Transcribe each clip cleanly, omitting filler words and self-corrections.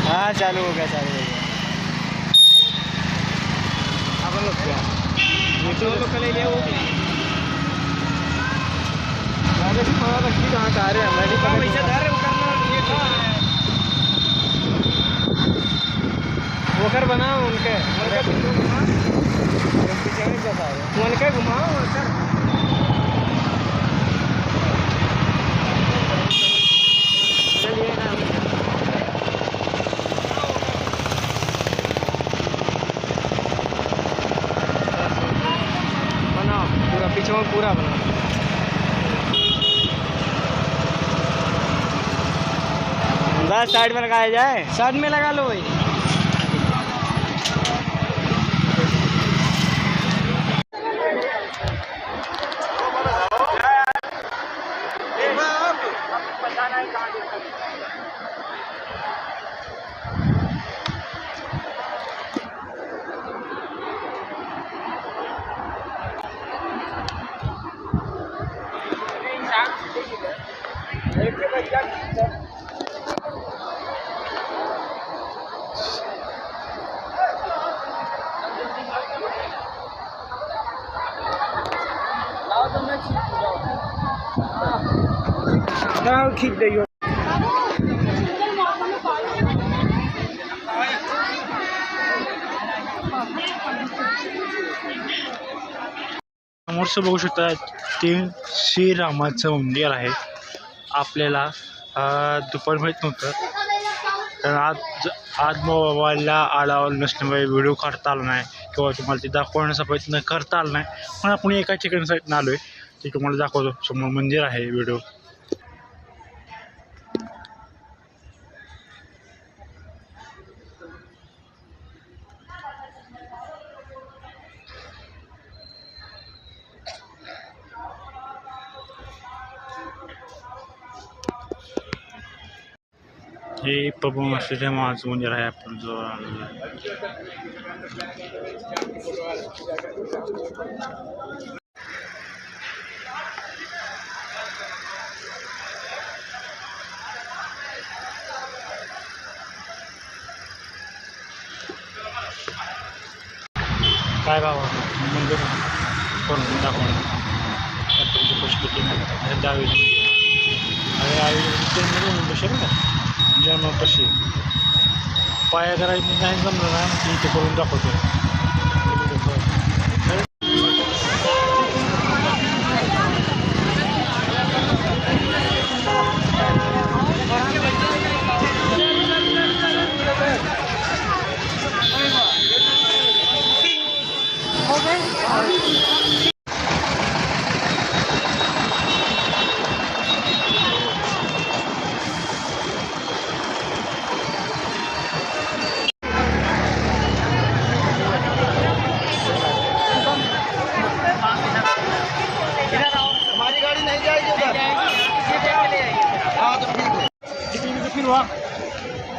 हाँ चालू हो गया अपन लोग क्या वीडियो लोग ले लिया वो कहाँ आ रहे हैं हमारे पैसा धर रहे वो कर बना उनके उनके घुमाओ चलिए बनाओ पूरा पीछे में पूरा बनाओ बस साइड में लगाया जाए साइड में लगा लो भाई खींच देगी समोरचं बघू शकता ते श्रीरामाचं मंदिर आहे. आपल्याला दुपार माहीत नव्हतं कारण आज मोबाईलला अलाव नसल्यामुळे व्हिडिओ काढता आला नाही किंवा तुम्हाला ते दाखवण्याचा प्रयत्न करता आला नाही. पण आपण एका ठिकाणी आलो आहे ते तुम्हाला दाखवतो. समोर मंदिर आहे. व्हिडिओ हे प्रभू श्री महाराज मंदिर आहे. आपण जो काय गाव मंदिर करून दाखवणं पशुपती दहावी आणि बसेल ना जन्मपशी पाया करायचं नाही जमलं ना की इथे करून दाखवतो.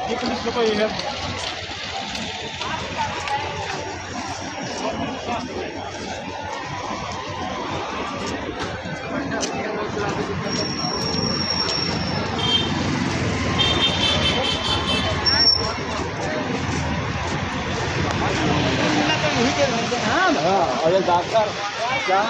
ये पुलिस लोग ये है अरे डॉक्टर क्या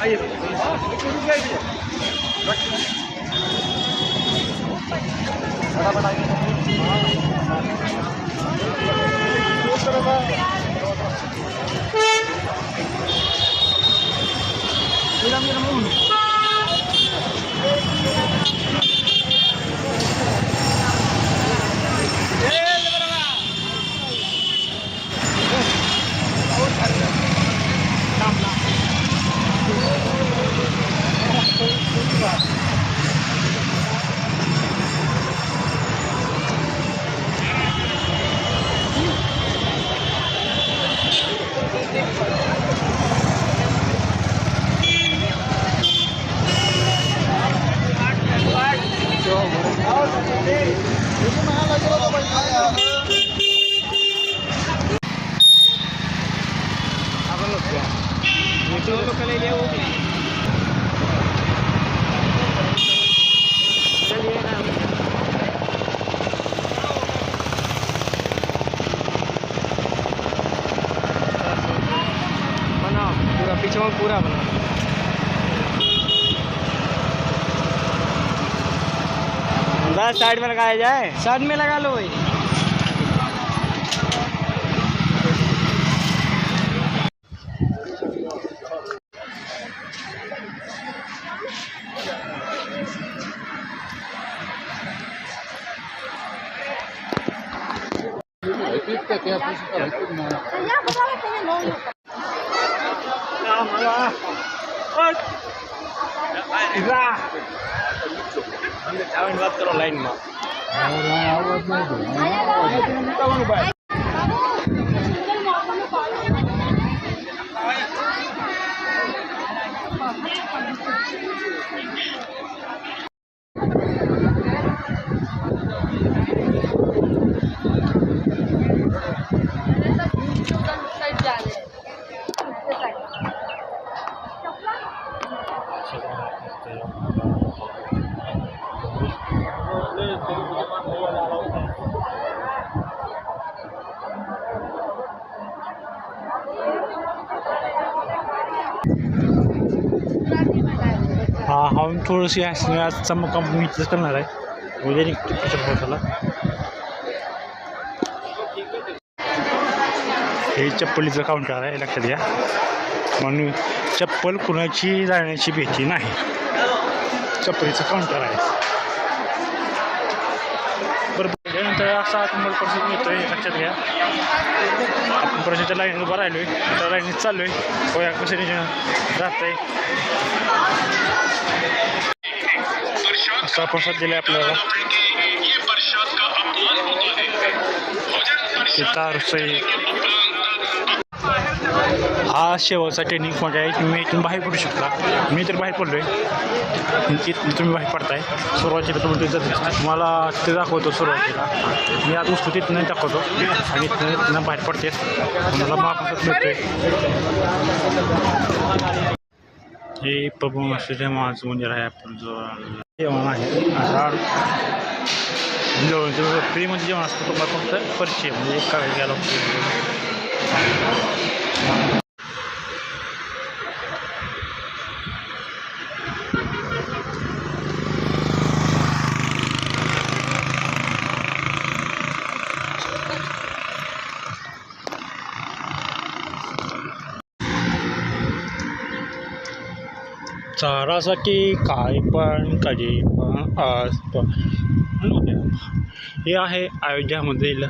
आइए त्याच्यामुळे पूरा बना। साइड में लगाया जाए, साइड में लगा लो भाई। बात करो लाइन में। हम थोडीशी आजचा मुक्काम मी इथंच करणार आहे। उद्या निघतो पावसाला। हे चप्पलीचं काउंटर आहे, लक्षात घ्या। म्हणून चप्पल कुणाची जाण्याची भीती नाही, चप्पलीचं काउंटर आहे। बरोबर त्यानंतर असा तुम्हाला प्रसिद्ध मिळतोय, लक्षात घ्या। आपण प्रसिद्धच्या लाईन उभा राहिलोय, त्या लाईनीत चाललोय। होया कसं राहत आहे असा प्रसाद दिलाय आपल्याला। हा शेवटचा ट्रेनिंग पॉईंट आहे। तुम्ही इथून बाहेर पडू शकता। मी तर बाहेर पडलोय, तुम्ही बाहेर पडताय। सुरुवातीला तुम्हाला ते दाखवतो। सुरुवातीला मी आता वस्तू तिथं नाही दाखवतो आणि तिथं बाहेर पडते। मला महाप्रसाद मिळतोय। हे प्रभू महाराज मंदिर आहे। आपण जो जेवण आहे फ्रीमध्ये जेवण असतं, तुम्हाला फक्त परिचय म्हणजे एक काय गेला। चारासाठी काय पण कधी पण आज पण हे आहे अयोध्यामधील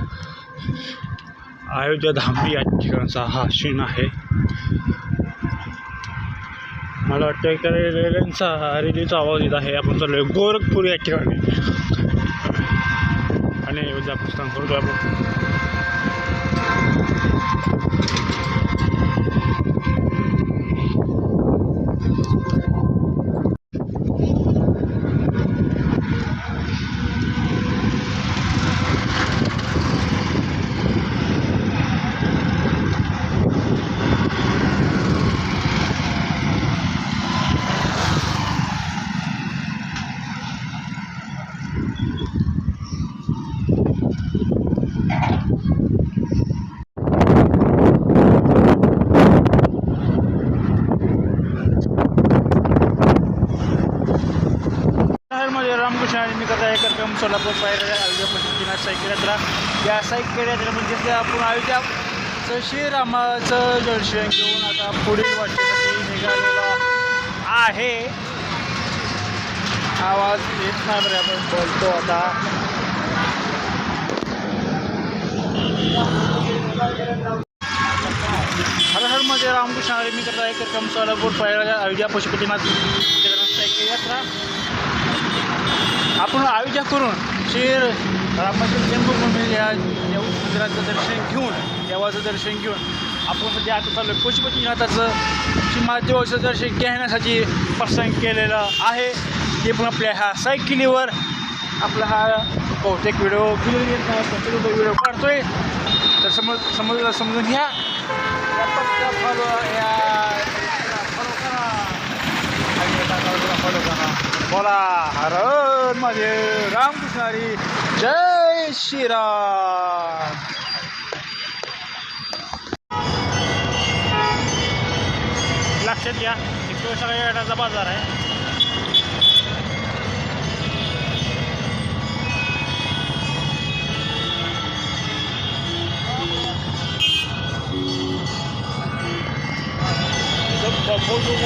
अयोध्या धाम या ठिकाणचा हा सीन आहे। मला वाटतं की रेल्वेचा आवाज येत आहे। आपण चाललोय गोरखपूर या ठिकाणी आणि अयोध्या पुस्तक करतो आपण। रामकृष्ण आणि मी करता कार्यक्रम सोलापूर पायऱ्या अयोध्या पश्चिम सायकल यात्रा। या सायकल यात्रेमध्ये आपण अयोध्याचं श्रीरामाचं दर्शन घेऊन आता पुढील वाटेसाठी निघालेला आहे। आवाज येत नाही बरं, आपण बोलतो आता। हर हर मध्ये रामकृष्ण आणि मी करता कार्यक्रम सोलापूर पायऱ्या अयोध्या पशुपतीनाथ सायकल यात्रा। आपण अयोध्या करून रामाच्या जन्मभूमी या मंदिराचं दर्शन घेऊन, देवाचं दर्शन घेऊन आपण सध्या आता चालू पशुपतीनाथाचं महादेवाचं दर्शन घेण्यासाठी प्रस्थान केलेलं आहे। ते पण आपल्या ह्या सायकलीवर आपला हा बहुतेक व्हिडिओ व्हिडिओ काढतोय, तर समजून घ्या। फॉलो करा, बोला हर हर महादेव, रामकृष्ण हरी, जय श्रीराम। लक्षात घ्या इकडे सगळ्या येण्याचा बाजार आहे.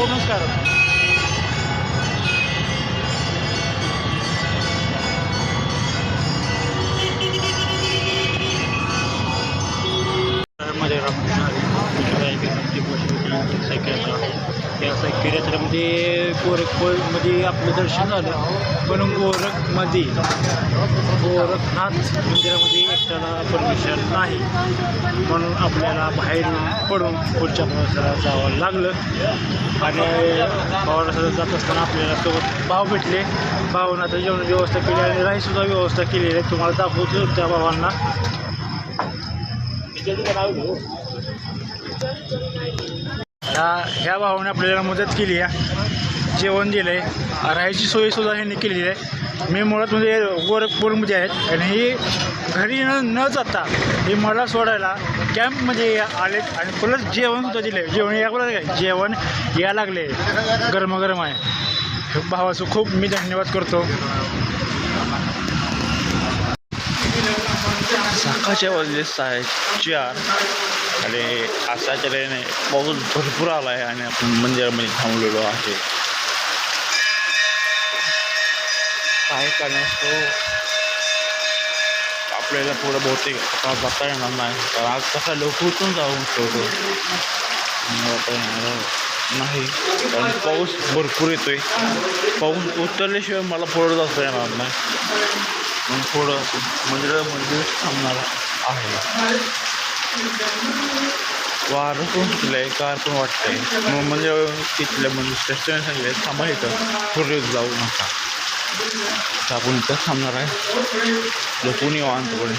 नमस्कार. मध्ये या सायकल यात्रेमध्ये गोरखमध्ये आपलं दर्शन झालं पण गोरखनाथ मंदिरामध्ये एकट्याला परमिशन नाही म्हणून आपल्याला बाहेर पडून पुढच्या प्रवासाला जावं लागलं. आणि प्रवासाला जात असताना आपल्याला सोबत भाव भेटले. भावांना आता जेवणाची व्यवस्था केली आणि राहीसुद्धा व्यवस्था केलेली आहे. तुम्हाला दाखवतो त्या भावांना. ह्या भावाने आपल्याला मदत केली आहे, जेवण दिलं आहे, राहायची सोयीसुद्धा ह्यांनी केलेली आहे. मी मुळात म्हणजे गोरखपूरमध्ये आहेत आणि ही घरी न जाता हे मला सोडायला कॅम्पमध्ये आले आणि प्लस जेवणसुद्धा दिलं आहे. जेवण या लागले गरमागरम आहे. भावाचं खूप मी धन्यवाद करतो. सकाळच्या वाजले 4:30 आणि असाच्या नाही पाऊस भरपूर आला आहे आणि आपण मंदिरामध्ये थांबलेलो आहे. काही कारणास्तव आपल्याला पुढं बहुतेक आता जाता येणार नाही. कारण आज कसा लवकरून जाऊन ठेवतो नाही कारण पाऊस भरपूर येतो आहे. पाऊस उतरल्याशिवाय मला पुढं जाता येणार नाही म्हणून थोडं मंदिरामध्ये थांबणार आहे. वारं पण सुटलं आहे, कार पण वाटतं आहे. मग म्हणजे तिथल्या म्हणजे रेस्टॉरंट सांगितलं थांबा इथं पुढे जाऊ नका. तर आपण इथं थांबणार आहे लपून निवांतपणे.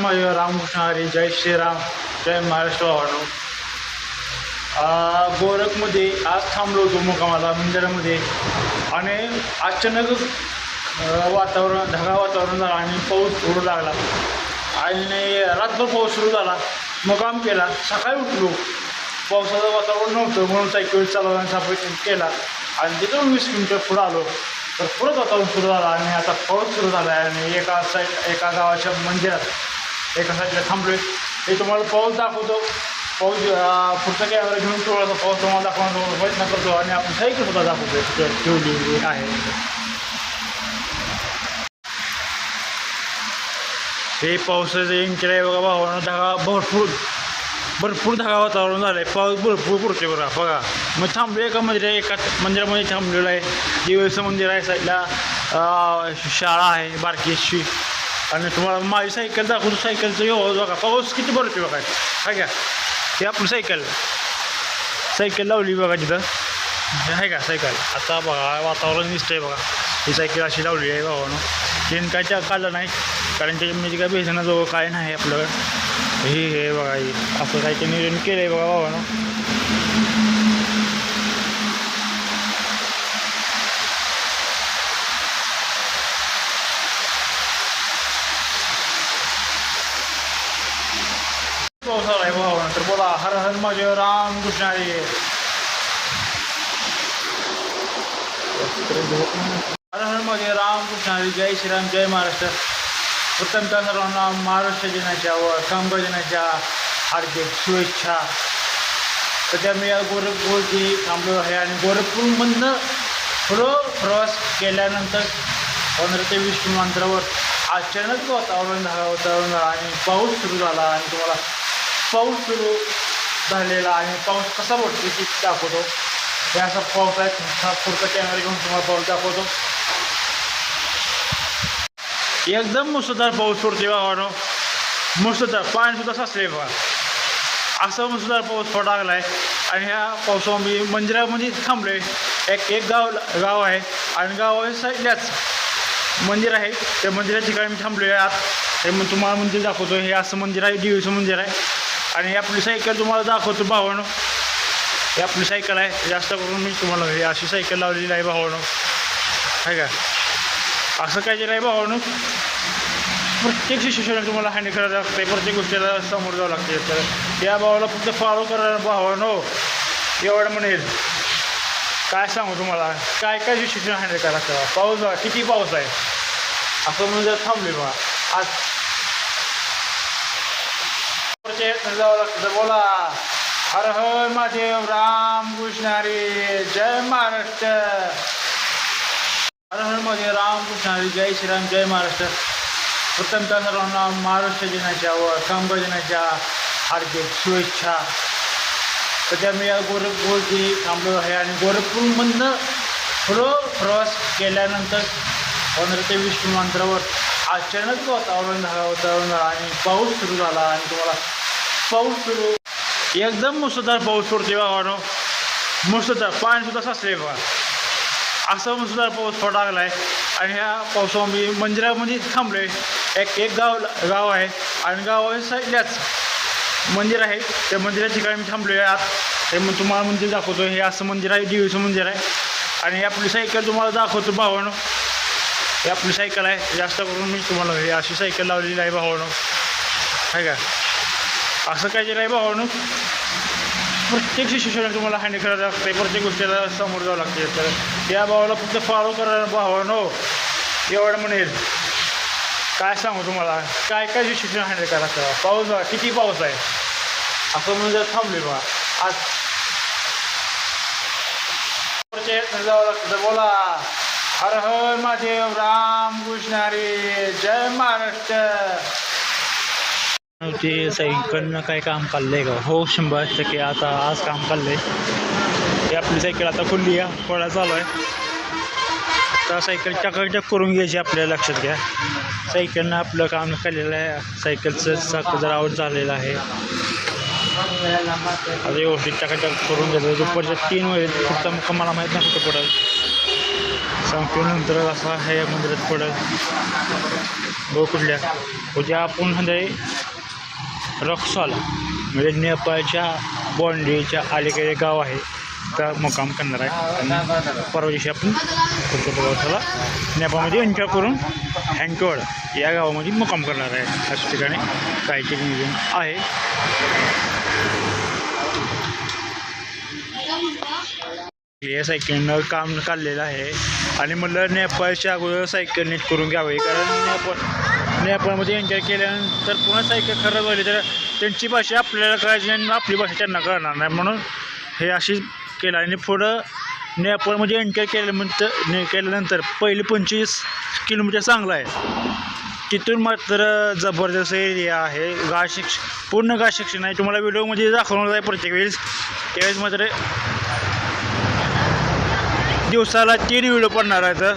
माझे रामकृष्ण हरी. जय श्रीराम, जय महाराष्ट्र. भावानो, गोरखमध्ये आज थांबलो होतो मुक्कामाला मंदिरामध्ये आणि अचानक वातावरण ढगाळ वातावरण झालं आणि पाऊस सुरू लागला आणि रात्रभर पाऊस सुरू झाला. मुक्काम केला. सकाळी उठलो, पावसाचं वातावरण नव्हतं म्हणून सायकल चालवण्याचा प्रयत्न केला आणि तिथून 20 किलोमीटर पुढं आलो तर पुढंच वातावरण सुरू झालं आणि आता पाऊस सुरू झाला आहे. आणि एका गावाच्या मंदिरात एका साईडला थांबलो आहे. हे तुम्हाला पाऊस दाखवतो. पाऊस पुढचा कॅमेरा घेऊन थोडासा पाऊस तुम्हाला दाखवण्याचा प्रयत्न करतो आणि आपण सायकलसुद्धा दाखवतो ठेवली आहे. हे पावसाचं इंकेल आहे बघा भावानं. भरपूर ढगाळ वातावरण झालं आहे. पाऊस भरपूर पडते बघा. मग थांबलो एका मंदिरामध्ये थांबलेलं आहे. देवीचं मंदिर आहे, साईडला शाळा आहे बारकीशी. आणि तुम्हाला माझी सायकल दाखवतो. सायकलचं व्यवस्था बघा. पाऊस किती भरतो बघा. काय घ्या हे आपली सायकल लावली बघा तिथं आहे का सायकल. आता बघा वातावरण दिसतं आहे बघा. ही सायकल अशी लावली आहे भावानं. ट्रेन काय काढलं नाही कारण त्याच्यामध्ये काय भेजण्याजवळ काय नाही आपलं. हे बघा हे असं काय नियोजन केलं आहे बघा भावानं. पाऊस आला आहे भावानं. तर बोला हर हर महादेव, रामकृष्ण हरी. हर हर महादेव, रामकृष्ण हरी. जय श्रीराम, जय महाराष्ट्र. प्रथमतः सर्वांना महाराष्ट्र दिनाच्या व कामगार दिनाच्या हार्दिक शुभेच्छा. सध्या मी गोरखपूरची थांबलो आहे आणि गोरखपूरमधनं थोडं प्रवास केल्यानंतर 15 ते 20 किलोमीटर अंतरावर अचानक वातावरण झालं आणि पाऊस सुरू झाला. आणि तुम्हाला पाऊस सुरू झालेला आणि पाऊस कसा पडतो ते दाखवतो. हे असा पाऊस आहे. पुढचा कॅमेरा घेऊन तुम्हाला पाऊस दाखवतो. एकदम मुसळधार पाऊस पडते भावानो. मुसळधार पाणीसुद्धा साचले बघा. असा मुसळधार पाऊस पडा लागला आहे. आणि ह्या पावसामध्ये मंदिरामध्ये थांबलो आहे. एक गाव आहे आणि गावाच्या साईडलाच मंदिर आहे. त्या मंदिराच्या ठिकाणी मी थांबलो आहे. आत हे मग तुम्हाला मंदिर दाखवतो. हे असं मंदिर आहे, देवीचं मंदिर आहे. आणि आपली सायकल तुम्हाला दाखवतो भावानो. ही आपली सायकल आहे. जास्त करून मी तुम्हाला ही अशी सायकल लावलेली आहे भावानं, आहे का. असं काय जे नाही भावानं, प्रत्येक सिच्युएशन तुम्हाला हँडल करायला लागते, प्रत्येक गोष्टीला समोर जावं लागते. तर या भावाला फक्त फॉलो करा भावानो, एवढं म्हणेल. काय सांगू तुम्हाला, काय काय सिच्युएशन हँडल करायला लागतं. पाऊस बघा, किती पाऊस आहे. असं म्हणजे थांबले बघा आज जावं लागतं. तर बोला हर हर महादेव, राम कृष्ण हरी, जय महाराष्ट्र. हर हर महादेव, राम कृष्ण हरी, जय श्रीराम, जय महाराष्ट्र. प्रथमतः सर्वांना महाराष्ट्र दिनाच्या व कामगार दिनाच्या हार्दिक शुभेच्छा. सध्या मी या गोरखपूरची थांबलो आहे आणि गोरखपूरमधनं पुढं प्रवास केल्यानंतर 15 ते 20 किलोमीटरवर अचानक वातावरण झालं आणि पाऊस सुरू झाला. आणि तुम्हाला पाऊस सुरू एकदम मुसळधार पाऊस पडते बघा, मुसळधार पाणीसुद्धा साचले बघा. असं मुसळधार पाऊस पडा लागला आहे. आणि ह्या पावसामध्ये मंदिरामध्ये थांबलो आहे. एक गाव आहे आणि गावाच्या साईडलाच मंदिर आहे. त्या मंदिराच्या ठिकाणी मी थांबलो आहे. आत हे मग तुम्हाला मंदिर दाखवतो. हे असं मंदिर आहे, देवीचं मंदिर आहे. आणि हे आपली सायकल तुम्हाला दाखवतो भावानं, ही आपली सायकल आहे. जास्त करून मी तुम्हाला ही अशी सायकल लावलेली आहे भावानं, आहे का. असं काय जे नाही भावानं, प्रत्येक सिच्युएशन तुम्हाला हँडल करायला लागते, प्रत्येक गोष्टीला समोर जावं लागते. तर या भावाला फक्त फॉलो करा भावानो, एवढं म्हणेल. काय सांगू तुम्हाला, काय काय सिच्युएशन हँडल करायला लागतं. पाऊस बघा, किती पाऊस आहे. असं म्हणजे थांबले बघा आज जावं लागतं. तर बोला हर हर महादेव, राम कृष्ण हरी, जय महाराष्ट्र. ते सायकलनं काय काम काढलंय का. हो 100% आता आज काम काढलंय. ही आपली सायकल आता खुल्ली आहे, पळा चालू आहे. आता सायकल चकाचक करून घ्यायची आपल्याला, लक्षात घ्या. सायकलनं आपलं काम केलेलं आहे. सायकलचं चाक जरा आउट झालेलं आहे. आता व्यवस्थित चकाचक करून घ्यायचं. दुपारच्या 3 वाजले पुढचा मुक्काम मला माहीत नाही कुठं पडेल, सांगतो नंतर. असा आहे मंदिरात पडेल बघ कुठल्या. उद्या आपण म्हणजे रक्सॉल म्हणजे नेपाळच्या बॉन्ड्रीच्या अलीकडे गाव आहे, तर मुक्काम करणार आहे. आणि परवा दिवशी आपण पुढच्या प्रवासाला नेपाळमध्ये एंटर करून हँटवड या गावामध्ये मुक्काम करणार आहे. अशा ठिकाणी काहीतरी नियोजन आहे. या सायकलनं काम काढलेलं आहे. आणि म्हटलं नेपाळच्या अगोदर सायकल नीट करून घ्यावी, कारण नेपाळमध्ये एंटर केल्यानंतर पुन्हा सायकल खराब झाली तर त्यांची भाषा आपल्याला कळायची आणि आपली भाषा त्यांना कळणार नाही. म्हणून हे अशी केलं. आणि पुढं नेपाळमध्ये एंटर केल्यानंतर पहिले 25 किलोमीटर चांगलं आहे. तिथून मात्र जबरदस्त एरिया आहे. पूर्ण घाट सेक्शन आहे. तुम्हाला व्हिडिओमध्ये दाखवणार आहे प्रत्येक वेळेस. त्यावेळेस मात्र दिवसाला 3 व्हिडिओ पडणार आहे. तर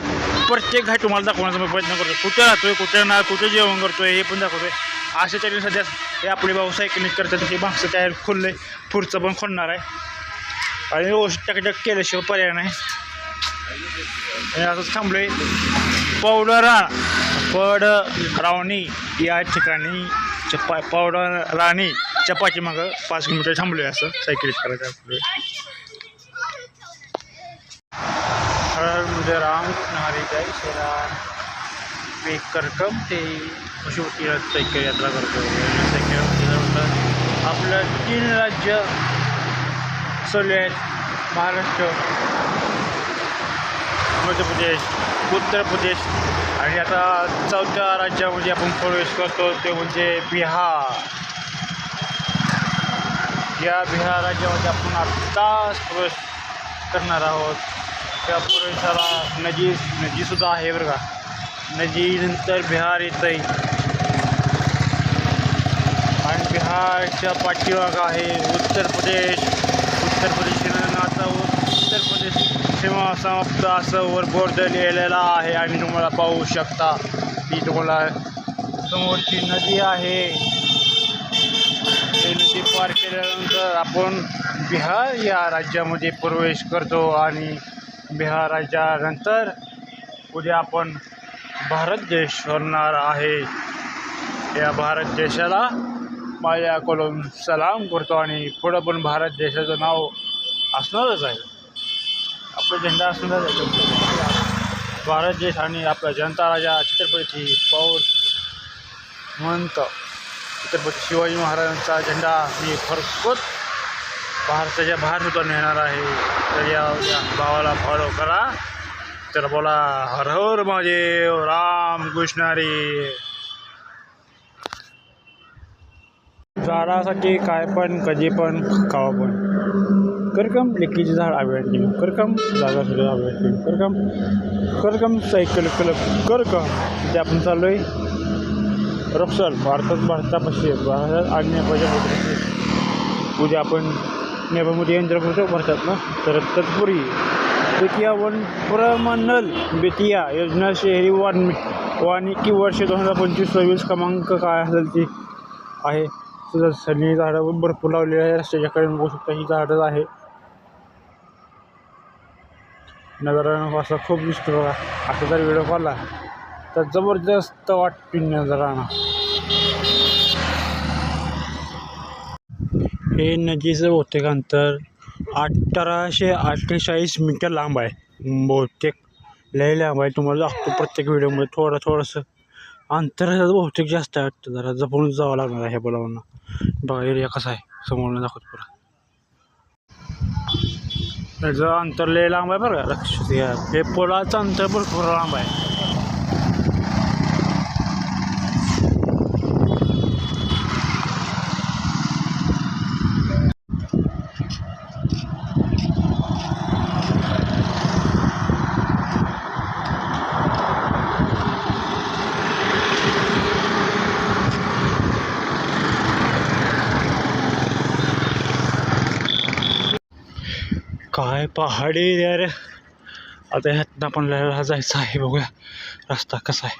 प्रत्येक घाट तुम्हाला दाखवण्याचा मी प्रयत्न करतो. कुठं राहतोय, कुठं ना कुठं जेवण करतोय हे पण दाखवतोय. अशा तऱ्हेने सध्या हे आपले भाऊ सायकल नीट करतात. ते मागचं टायर खुललं आहे, पुढचं पण खोलणार आहे. आणि व्यवस्थित टकटक केल्याशिवाय पर्याय नाही. आणि असंच थांबलो आहे पडरावणी या ठिकाणी. पडराणीच्या पाठीमागं 5 किलोमीटर थांबलो आहे. असं सायकल करायचं आपलं. म्हणजे रामकृष्ण हरी, जय श्रीराम. मी करकम ते पशुपतीला सायकल यात्रा करतो. सायकल आपलं 3 राज्य सोडले आहेत, महाराष्ट्र, मध्य प्रदेश, उत्तर प्रदेश. आणि आता 4थ्या राज्यामध्ये आपण प्रवेश करतो, ते म्हणजे बिहार. या बिहार राज्यामध्ये आपण आत्ताच प्रवेश करणार आहोत. त्या प्रवेशाला नदीसुद्धा आहे बरं का. नदीनंतर बिहार येतं आहे. आणि बिहारच्या पाठीमागं आहे उत्तर प्रदेश. उत्तर प्रदेशानं आता उत्तर प्रदेश सीमा समाप्त असं वर बोर्ड लिहिलेला आहे. आणि तुम्हाला पाहू शकता ती तुम्हाला समोरची नदी आहे. ही नदी पार केल्यानंतर आपण बिहार या राज्यामध्ये प्रवेश करतो. आणि बिहार राज्यानंतर उद्या आपण भारत देश होणार आहे. या भारत देशाला माझ्याकडून सलाम करतो. आणि पुढं पण भारत देशाचं नाव असणारच आहे. आपला झेंडा असणारच आहे. भारत देश आणि आपला जनता राजा छत्रपती पौर महंत छत्रपती शिवाजी महाराजांचा झेंडा मी फरसोत भारताच्या बाहेर सुद्धा नेणार आहे. तर या भावाला फॉलो करा. तर बोला हर हर महादेव, राम कृष्ण हरी. झाडासाठी काय पण कधी पण खावा पण करकम लेकीचे झाड आवडते करकम जागा सुद्धा आवडते करकम करकम सायकल क्लब करकम. ते आपण चाललो आहे रक्सल भारतापाशी भारतात आणि नेपाळच्या मध्ये. उद्या आपण नेपाळमध्ये यंत्र करतो भरतात ना. तर तत्पूर्वी बेतिया वन प्रमंडल बेतिया योजना शहरी वानिकी वर्ष 2025-26 क्रमांक काय असेल ती आहे. सगळी झाडं भरपूर लावलेली आहे. रस्त्याच्या कडेने बघू शकता ही झाडं आहे. नजराणा असा खूप दिसतो बघा. असा जर व्हिडिओ काढला तर जबरदस्त वाटते नजराणा. हे नदीचं बहुतेक अंतर 1848 मीटर लांब आहे. बहुतेक लय लांब आहे. तुम्हाला दाखवतो प्रत्येक व्हिडिओमध्ये थोडंसं अंतर बहुतेक जास्त आहे वाटतं. जरा जपून जावं लागणार आहे बोलावून. बघा एरिया कसा आहे समोर दाखवतो पुरा. त्याचं अंतर लय लांब आहे बरं का. लक्षात घ्या हे पोलाचं अंतर भरपूर लांब आहे. काय पहाडी यार. आता ह्यातनं आपल्याला जायचं आहे. बघूया रस्ता कसा आहे.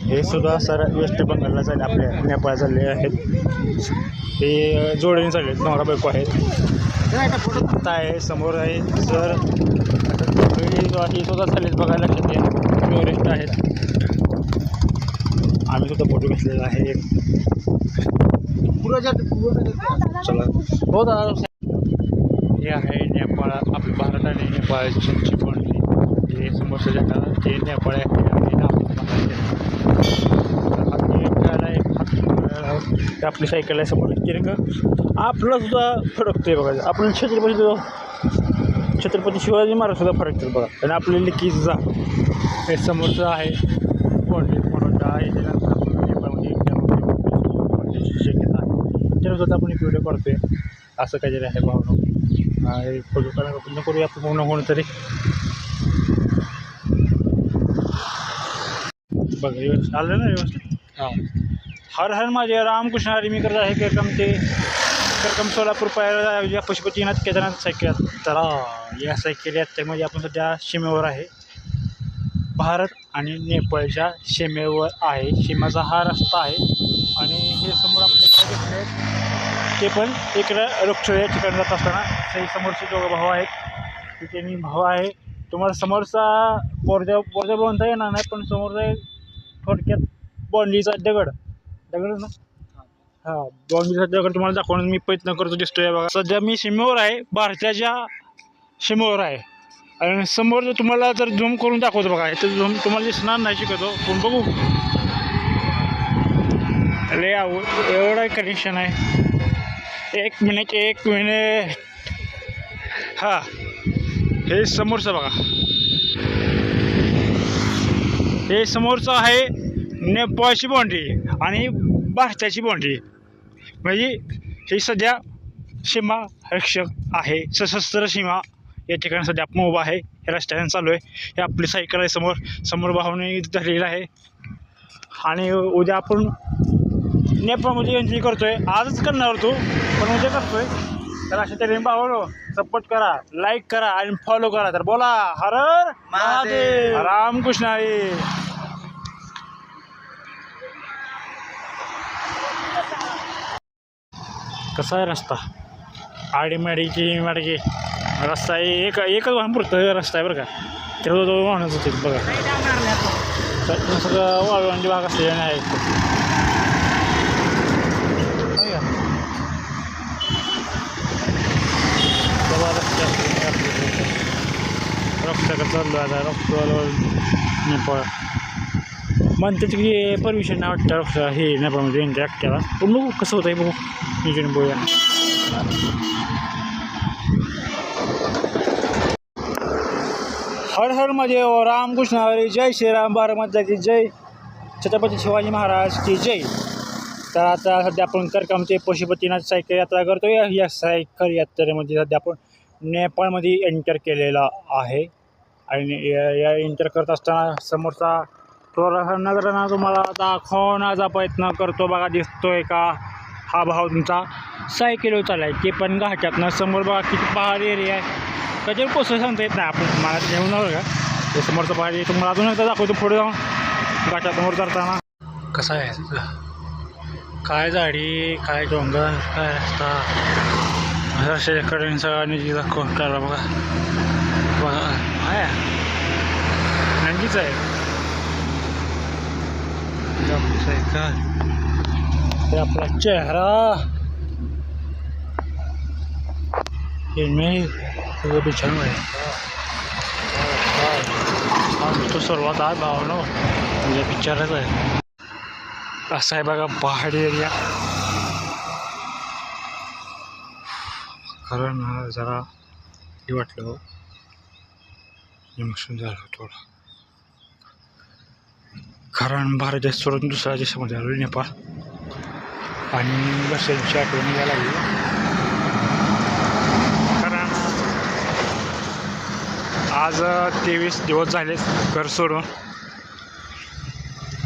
हे सुद्धा सर वेस्ट बंगालला चालले आपल्या नेपाळ चालले आहेत. हे जोडणी चालले आहेत नवरा बायको आहेत. आता आहे समोर आहे सर. आता हे सुद्धा चाललेत बघायला लक्षात घ्या टुरिस्ट आहेत. आम्ही सुद्धा फोटो घेतलेला आहे. चला हो दादा. हे आहे नेपाळ आपल्या भारत आणि नेपाळची चिपळणी. हे समोरचं जगा ते नेपाळ आहे आणि आपली सायकल आहे समोर. आपलं सुद्धा फरकतोय बघा. आपण छत्रपती शिवाजी महाराज सुद्धा फरकतात बघा. आणि आपले लेकीचा हे समोरचं आहे पॉइंट आहे. त्याच्यावर आपण एक व्हिडिओ करतोय असं काहीतरी आहे भावना. फोटो काढायला करूया आपण पूर्ण होणं तरी बघा व्यवस्थित आलं ना व्यवस्थित. हां हर हर माझे रामकृष्ण हरी. मी करत आहे करकम सोलापूर पायऱ्या पशुपतीनाथ केदारनाथ सायकल. तर या सायकल यात्रेमध्ये आपण सध्या सीमेवर आहे. भारत आणि नेपाळच्या सीमेवर आहे. सीमेचा हा रस्ता आहे. आणि हे समोर आपल्याकडे घेतले ते पण इकडं रोक्षळ या ठिकाणी जात असताना काही समोरचे दोघं भाऊ आहेत. तिथे मी भाऊ आहे. तुम्हाला समोरचा बोर्जा बनता येणार नाही पण समोरचा थोडक्यात बाँडलीचा दगड ना. हां बाँडलीचा दगड तुम्हाला दाखवण्याचा मी प्रयत्न करतो. दिसतोय बघा. सध्या मी सीमेवर आहे. भारताच्या सीमेवर आहे. आणि समोर जर तुम्हाला जर झूम करून दाखवतो बघा. तर झूम तुम्हाला दिसणार नाही शिकवतो पण बघू लय एवढं कनेक्शन आहे. एक मिनिट हां हे समोरचं बघा. हे समोरचं आहे नेपाळची बाँड्री आणि भारताची बाँड्री. म्हणजे ही सध्या सीमा रक्षक आहे. सशस्त्र सीमा या ठिकाणी सध्या आपण उभा आहे. हे रस्त्याने चालू आहे. हे आपली सायकल आहे समोर भावने धरलेलं आहे. आणि उद्या आपण नेपाळमध्ये एंट्री करतोय. आजच करणार होतो पण उद्या करतोय. तर अशा तऱ्हेने भावानो सपोर्ट करा, लाईक करा आणि फॉलो करा. तर बोला हर हर महादेव, रामकृष्ण हरी. कसा आहे रस्ता. आडीमाडीची माडगी रस्ता आहे. एकच वाहन पुरतं रस्ता आहे बरं का. तेवढं दोन वाहनच होते बघा. सगळं वाळवंटी भाग असलेला आहे. रक्ताकडे चाललो आता रक्तवाला नेपाळ म्हणतात की परमिशन नाही वाटतं रक्त हे नेपाळमध्ये यांच्या एकट्याला पण बघू कसं होतं आहे बघू नियोजन बघूया. हर हर महादेव रामकृष्ण हरी जय श्रीराम बारामती की जय छत्रपती शिवाजी महाराज की जय. तर आता सध्या आपण करकामचे पशुपतीनाथ सायकल यात्रा करतो या सायकल यात्रेमध्ये सध्या आपण नेपाळमध्ये एंटर केलेला आहे आणि या एंटर करत असताना समोरचा थोडासा नजरांना तुम्हाला दाखवण्याचा प्रयत्न करतो बघा दिसतोय का हा भाव तुमचा सायकल चालला आहे ते पण घाटातनं समोर बघा किती पहाडी एरिया आहे कधी कसं सांगता येत नाही आपण मला घेऊन का ते समोरचं पहाडी तुम्हाला अजून एकदा दाखवतो पुढे जाऊन घाटासमोर जाताना कसं आहे तिथं काय झाडी काय डोंगर काय रस्ता रस्त्याकडे सगळ्यांनी जी दाखवून काढला बघा बघा आहे नंदीच आहे सायकल ते आपला चेहरा हे मी सगळं बिछान आहे तो सर्वात आहे भावना म्हणजे पिक्चरच आहे असं आहे बघा पहाडी एरिया कारण जरा हे वाटलं इमोशन झालं थोडं कारण भारत देश सोडून दुसऱ्या देशामध्ये आलो नेपाळ आणि रशियाची आठवण यायला लागली कारण आज 23 दिवस झाले घर सोडून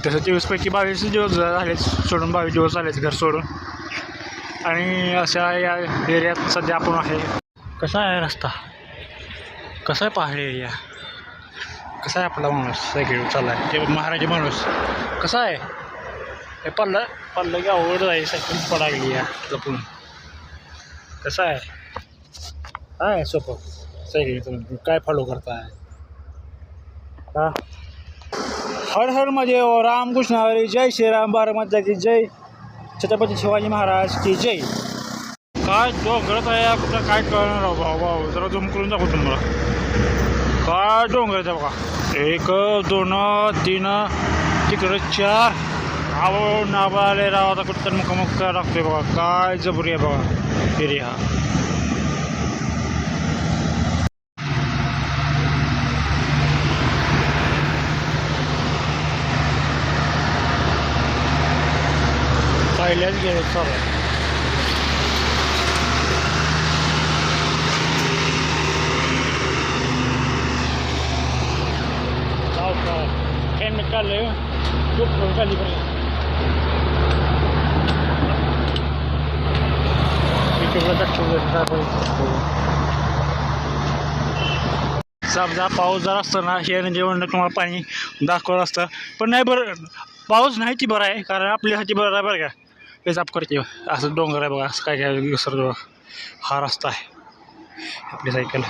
तसं 23पैकी 22 दिवस झाले सोडून 22 दिवस झालेच घर सोडून आणि अशा या एरियात सध्या आपण आहे. कसा आहे रस्ता कसा आहे पहाडी एरिया कसा आहे आपला माणूस सायकल चालला आहे ते महाराजी माणूस कसा आहे हे पडलं की अवघड आहे सायकल पडागली या जपून कसं आहे काय सोपं सायकल काय फॉलो करताय का. हर हर महादेव रामकृष्ण हरी जय श्रीराम बारामती की जय छत्रपती शिवाजी महाराज की जय. काय डोंगरात आहे कुठं काय कळणार भाऊ जरा झूम करून दाखवतो तुम्हाला काय डोंगर आहे बघा 1 2 3 तिकडं 4 आव नाबाले राव आता कुठं मुक्कामुक्क लागतोय बघा काय जबरी आहे बघा एरिया पहिल्याच गेले चालू हेल्मेट काढलं खूप खाली पर्यंत समजा पाऊस जर असताना हे जेवण तुम्हाला पाणी दाखवत असतं पण नाही बरं पाऊस नाही ती बरं आहे कारण आपल्यासाठी बरं आहे बरं का हे साफ करते असं डोंगर आहे बघा असं काय काय घसरत बघा हा रस्ता आहे आपली सायकल